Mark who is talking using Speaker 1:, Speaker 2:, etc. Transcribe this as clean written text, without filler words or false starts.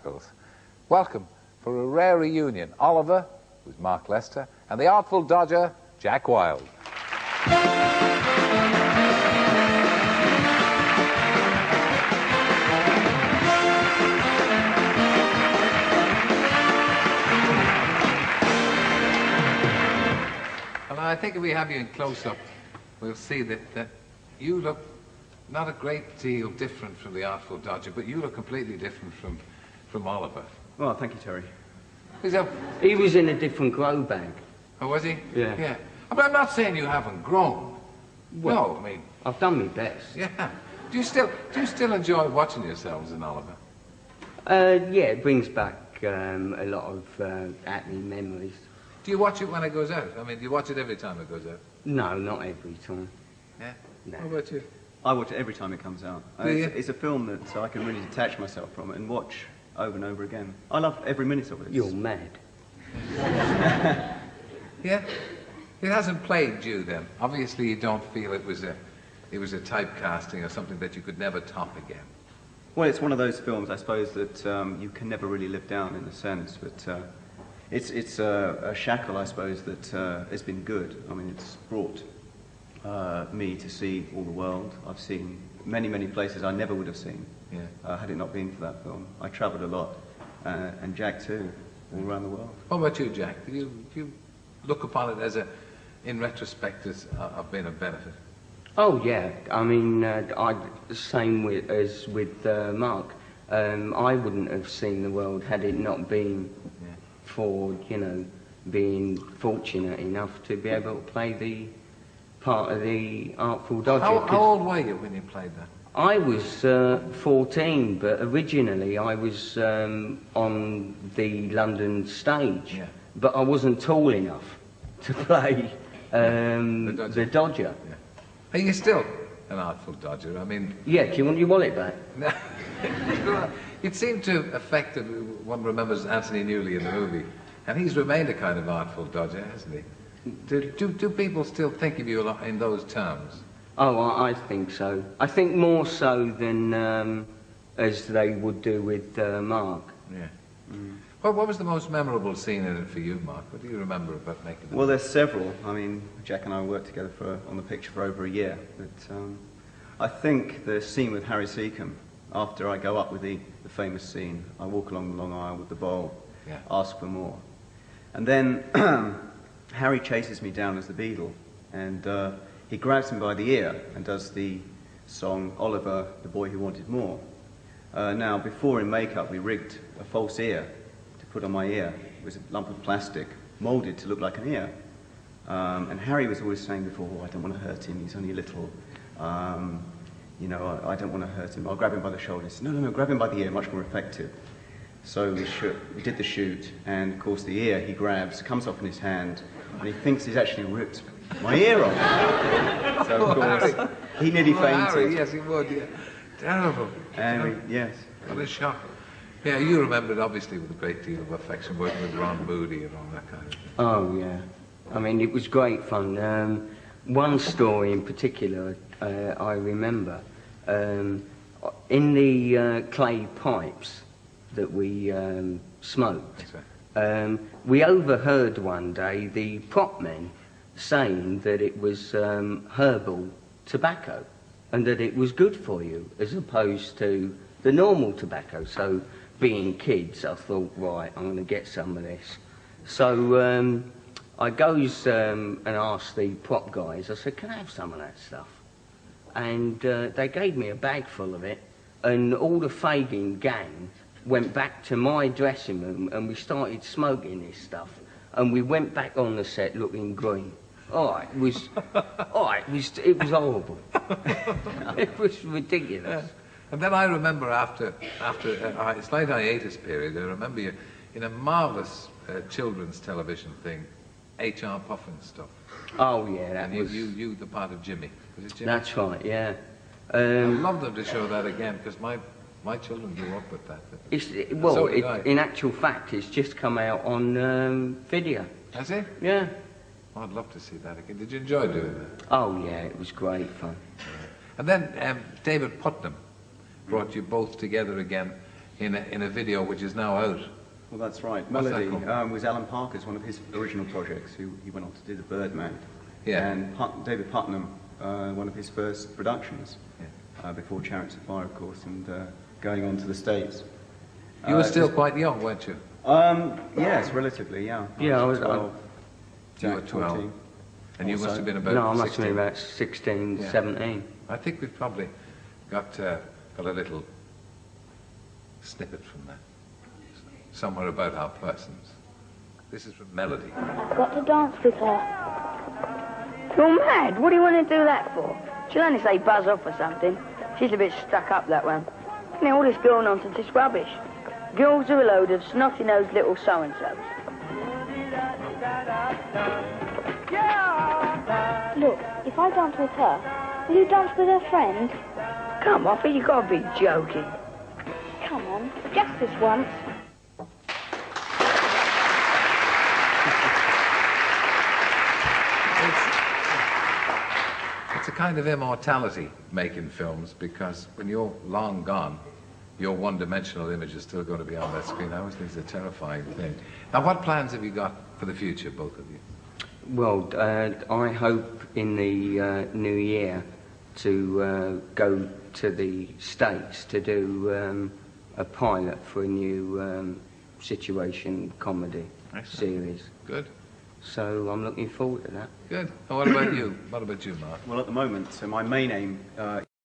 Speaker 1: musicals. Welcome for a rare reunion, Oliver, who's Mark Lester, and the Artful Dodger, Jack Wilde. Well, I think if we have you in close-up, we'll see that you look not a great deal different from the Artful Dodger, but you look completely different from Oliver.
Speaker 2: Oh, thank you, Terry.
Speaker 3: He was in a different grow bag.
Speaker 1: Oh, was he?
Speaker 3: Yeah.
Speaker 1: Yeah. But I'm not saying you haven't grown.
Speaker 3: Well,
Speaker 1: no, I mean...
Speaker 3: I've done my best.
Speaker 1: Yeah. Do you still enjoy watching yourselves in Oliver?
Speaker 3: Yeah, it brings back a lot of happy memories.
Speaker 1: Do you watch it when it goes out? I mean, do you watch it every time it goes out?
Speaker 3: No, not every time.
Speaker 1: Yeah?
Speaker 3: No.
Speaker 1: How about you?
Speaker 2: I watch it every time it comes out. It's a film that I can really detach myself from it and watch over and over again. I love every minute of it.
Speaker 3: You're mad.
Speaker 1: Yeah? It hasn't plagued you then. Obviously you don't feel it was a typecasting or something that you could never top again.
Speaker 2: Well, it's one of those films, I suppose, that you can never really live down in a sense, but it's a shackle, I suppose, that has been good. I mean, it's brought me to see all the world. I've seen many, many places I never would have seen had it not been for that film. I travelled a lot, and Jack too, all around the world.
Speaker 1: What about you, Jack? Do you look upon it as in retrospect, as being a benefit?
Speaker 3: Oh yeah, I mean, same as with Mark. I wouldn't have seen the world had it not been for, you know, being fortunate enough to be able to play the part of the Artful Dodger.
Speaker 1: How old were you when you played that?
Speaker 3: I was 14, but originally I was on the London stage, but I wasn't tall enough to play the Dodger.
Speaker 1: Yeah. Are you still an Artful Dodger? I mean...
Speaker 3: Yeah, do you want your wallet back?
Speaker 1: It seemed to affect, one remembers Anthony Newley in the movie, and he's remained a kind of Artful Dodger, hasn't he? Do people still think of you in those terms?
Speaker 3: Oh, I think so. I think more so than as they would do with Mark.
Speaker 1: Yeah. Mm. What was the most memorable scene in it for you, Mark? What do you remember about making it?
Speaker 2: Well, there's several. I mean, Jack and I worked together on the picture for over a year. But I think the scene with Harry Seacombe, after I go up with the famous scene, I walk along the long aisle with the bowl, ask for more. And then Harry chases me down as the Beadle, and he grabs me by the ear and does the song Oliver, the Boy Who Wanted More. Now, before in makeup, we rigged a false ear to put on my ear. It was a lump of plastic, moulded to look like an ear. And Harry was always saying before, oh, I don't want to hurt him, he's only little. You know, I don't want to hurt him. I'll grab him by the shoulder. He said, no, grab him by the ear, much more effective. So we did the shoot, and of course the ear he grabs comes off in his hand, and he thinks he's actually ripped my ear off. So of course, he nearly fainted.
Speaker 1: Harry, yes, he would, yeah. Terrible.
Speaker 2: Yes.
Speaker 1: What a shock. Yeah, you remember it obviously with a great deal of affection, working with Ron Moody and all that kind of thing.
Speaker 3: Oh, yeah. I mean, it was great fun. One story in particular I remember. In the clay pipes that we smoked, we overheard one day the prop men saying that it was herbal tobacco and that it was good for you as opposed to the normal tobacco. So being kids, I thought, right, I'm going to get some of this. So I goes and asked the prop guys, I said, can I have some of that stuff? And they gave me a bag full of it, and all the Fagin gang went back to my dressing room and we started smoking this stuff, and we went back on the set looking green. It was horrible. It was ridiculous.
Speaker 1: Yeah. And then I remember after a slight hiatus period, I remember you in a marvellous children's television thing, H.R. Puffin stuff.
Speaker 3: Oh yeah, that
Speaker 1: and
Speaker 3: was...
Speaker 1: you the part of Jimmy. Was it Jimmy?
Speaker 3: That's right, yeah.
Speaker 1: I'd love them to show that again, because my children grew up with that.
Speaker 3: In actual fact, it's just come out on video.
Speaker 1: Has it?
Speaker 3: Yeah.
Speaker 1: I'd love to see that again. Did you enjoy doing that?
Speaker 3: Oh yeah, it was great fun.
Speaker 1: And then David Putnam brought you both together again in a video which is now out.
Speaker 2: Well, that's right.
Speaker 1: What's that
Speaker 2: Melody
Speaker 1: called?
Speaker 2: was Alan Parker's, one of his original projects. He went on to do The Birdman.
Speaker 1: Yeah.
Speaker 2: And David Putnam, one of his first productions,
Speaker 1: Yeah.
Speaker 2: before Chariots of Fire, of course, and going on to the States.
Speaker 1: You were still
Speaker 2: it was-
Speaker 1: quite young, weren't you?
Speaker 2: Yes, relatively, yeah.
Speaker 3: Yeah, I was-
Speaker 2: 12.
Speaker 1: You were
Speaker 2: Jack,
Speaker 1: 12.
Speaker 2: 14.
Speaker 1: And you must
Speaker 2: Also.
Speaker 1: have been about
Speaker 3: No, I must
Speaker 1: 16.
Speaker 3: have been about 16,
Speaker 1: Yeah.
Speaker 3: 17.
Speaker 1: I think we've probably got a little snippet from that. Somewhere about our persons. This is from Melody.
Speaker 4: I've got to dance with her.
Speaker 5: You're mad. What do you want to do that for? She'll only say buzz off or something. She's a bit stuck up, that one. You know, all this girl nonsense is rubbish. Girls are a load of snotty-nosed little so-and-sos.
Speaker 4: Look, if I dance with her, will you dance with her friend?
Speaker 5: Come off it, you gotta be joking.
Speaker 4: Come on, just this once.
Speaker 1: It's a kind of immortality making films, because when you're long gone, your one-dimensional image is still going to be on that screen. I always think it's a terrifying thing. Now, what plans have you got for the future, both of you?
Speaker 3: Well, I hope in the new year to go to the States to do a pilot for a new situation comedy
Speaker 1: Excellent.
Speaker 3: series.
Speaker 1: Good,
Speaker 3: So I'm looking forward to that.
Speaker 1: good. And what about you? What about you, Mark?
Speaker 2: Well, at the moment, so my main aim